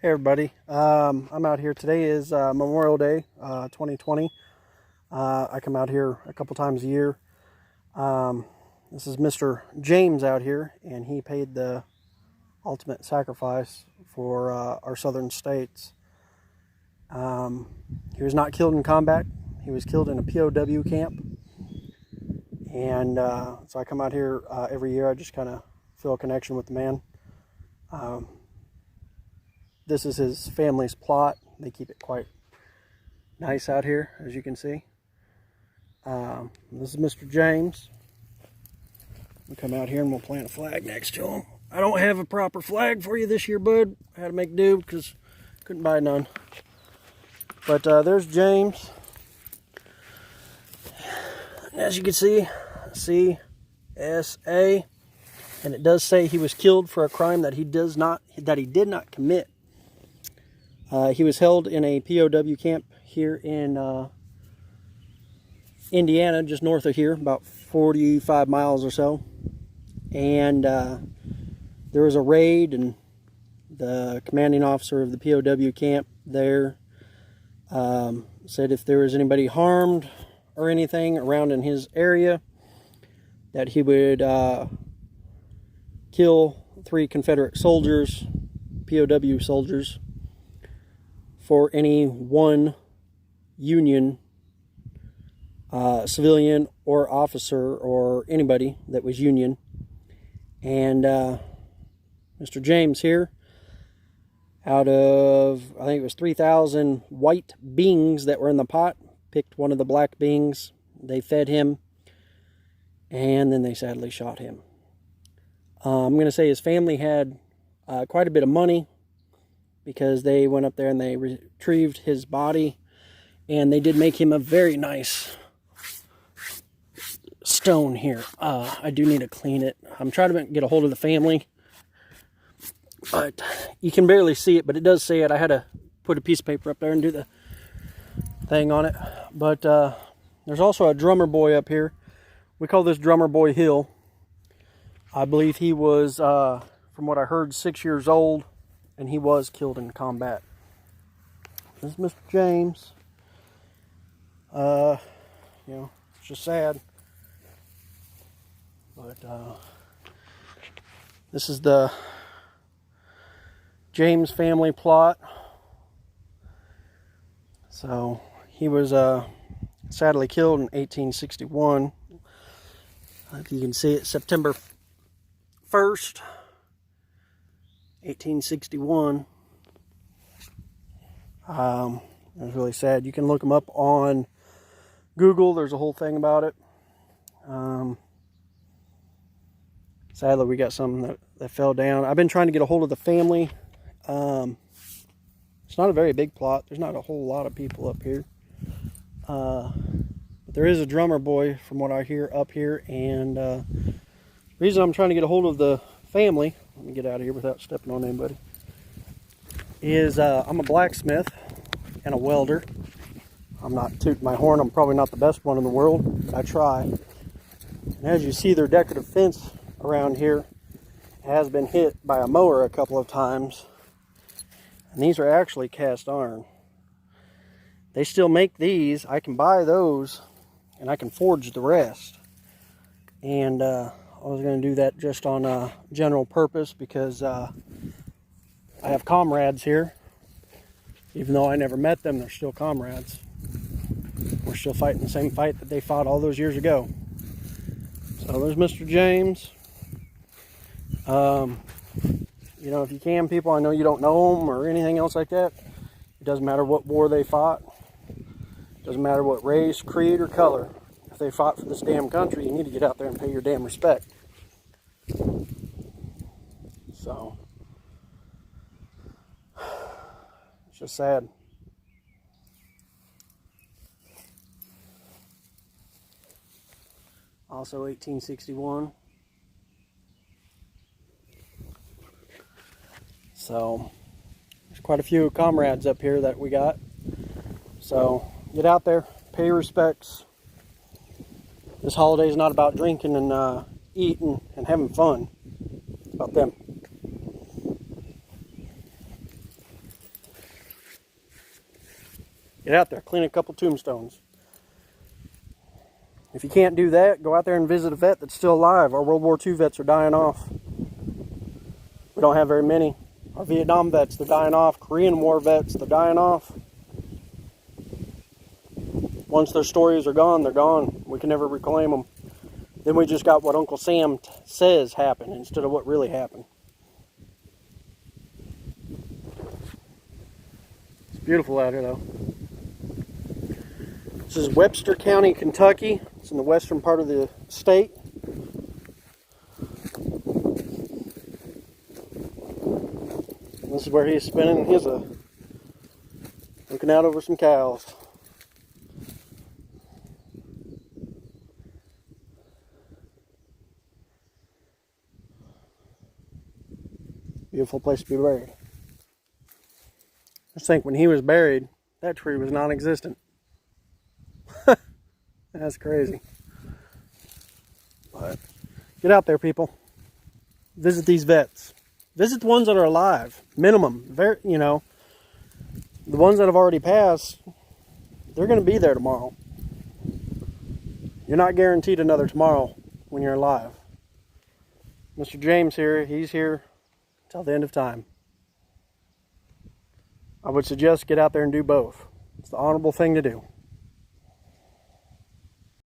Hey everybody, I'm out here. Today is Memorial Day 2020. I come out here a couple times a year. This is Mr. James out here, and he paid the ultimate sacrifice for our southern states. He was not killed in combat. He was killed in a POW camp. And so I come out here every year. I just kind of feel a connection with the man. This is his family's plot. They keep it quite nice out here, as you can see. This is Mr. James. We'll come out here and we'll plant a flag next to him. I don't have a proper flag for you this year, bud. I had to make do because couldn't buy none. But there's James. As you can see, CSA, and it does say he was killed for a crime that he did not commit. He was held in a POW camp here in Indiana, just north of here, about 45 miles or so. And there was a raid, and the commanding officer of the POW camp there said if there was anybody harmed or anything around in his area, that he would kill 3 Confederate soldiers, POW soldiers, for any one Union civilian or officer or anybody that was Union. And Mr. James here, out of, I think it was 3,000 white beans that were in the pot, picked one of the black beans. They fed him, and then they sadly shot him. I'm going to say his family had quite a bit of money, because they went up there and they retrieved his body, and they did make him a very nice stone here. I do need to clean it. I'm trying to get a hold of the family, but you can barely see it, but it does say it. I had to put a piece of paper up there and do the thing on it. But there's also a drummer boy up here. We call this Drummer Boy Hill. I believe he was, from what I heard, 6 years old, and he was killed in combat. This is Mr. James. It's just sad. But this is the James family plot. So he was sadly killed in 1861. If you can see it, September 1st. 1861. It was really sad. You can look them up on Google. There's a whole thing about it. Sadly, we got some that fell down. I've been trying to get a hold of the family. It's not a very big plot. There's not a whole lot of people up here. But there is a drummer boy, from what I hear, up here. And the reason I'm trying to get a hold of the family, let me get out of here without stepping on anybody, is I'm a blacksmith and a welder. I'm not tooting my horn. I'm probably not the best one in the world, but I try. And as you see, their decorative fence around here has been hit by a mower a couple of times. And these are actually cast iron. They still make these. I can buy those, and I can forge the rest. And I was going to do that just on a general purpose, because I have comrades here. Even though I never met them, they're still comrades. We're still fighting the same fight that they fought all those years ago. So there's Mr. James. If you can, people, I know you don't know them or anything else like that. It doesn't matter what war they fought. It doesn't matter what race, creed, or color. If they fought for this damn country, you need to get out there and pay your damn respect. So, it's just sad. Also 1861. So, there's quite a few comrades up here that we got. So, get out there, pay your respects. This holiday is not about drinking and eating and having fun. It's about them. Get out there, clean a couple tombstones. If you can't do that, go out there and visit a vet that's still alive. Our World War II vets are dying off. We don't have very many. Our Vietnam vets, they're dying off. Korean War vets, they're dying off. Once their stories are gone, they're gone. We can never reclaim them. Then we just got what Uncle Sam says happened instead of what really happened. It's beautiful out here, though. This is Webster County, Kentucky. It's in the western part of the state. This is where he's spending his looking out over some cows. Beautiful place to be buried. Just think, when he was buried, that tree was non-existent. That's crazy. But get out there, people. Visit these vets. Visit the ones that are alive. Minimum. Very, you know, the ones that have already passed, they're going to be there tomorrow. You're not guaranteed another tomorrow when you're alive. Mr. James here, he's here till the end of time. I would suggest get out there and do both. It's the honorable thing to do.